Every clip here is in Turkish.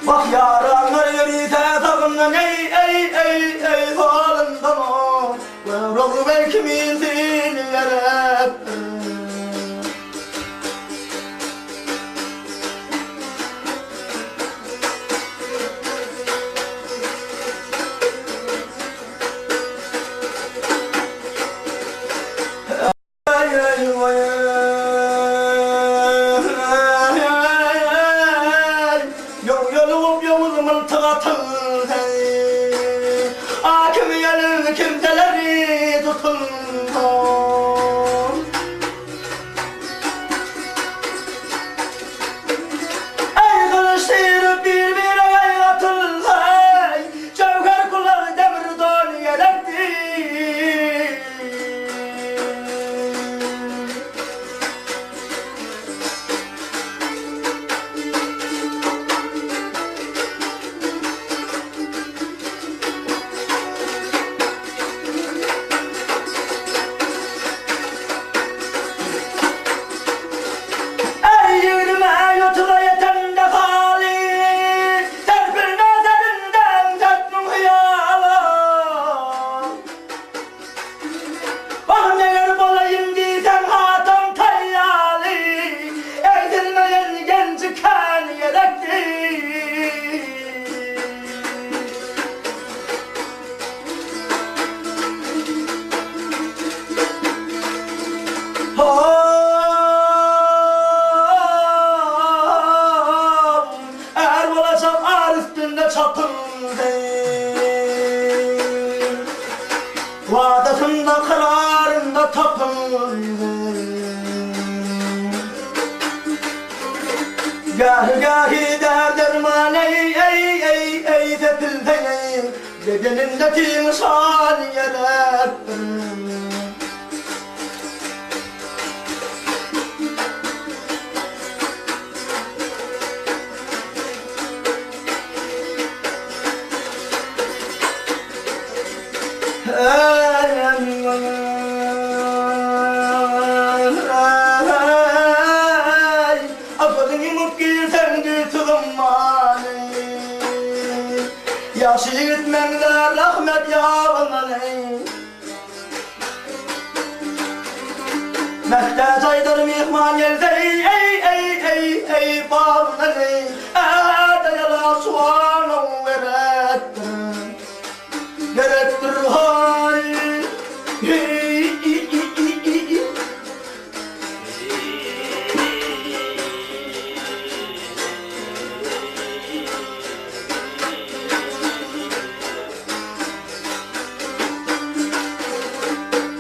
Bak yaranlar yürüte takımdan ey halından o Kıvrılı belki mizini verip kimseleri tutun ey kılıçları birbirine atılsa cevher kulları demirden yelekti eğer bulacağım ar üstünde çapın vadasında kararında tapın Gâhi derman ey tepilden bedenindeki misal yeler Yaşı gitmekler rahmet yağınlar Mehtaç aydır mihman gelse ey bağlar Dayalar suanı verettir hay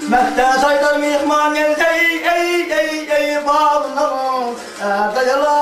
Mehtaç aydır mihman gelse ey bağlar Dayalar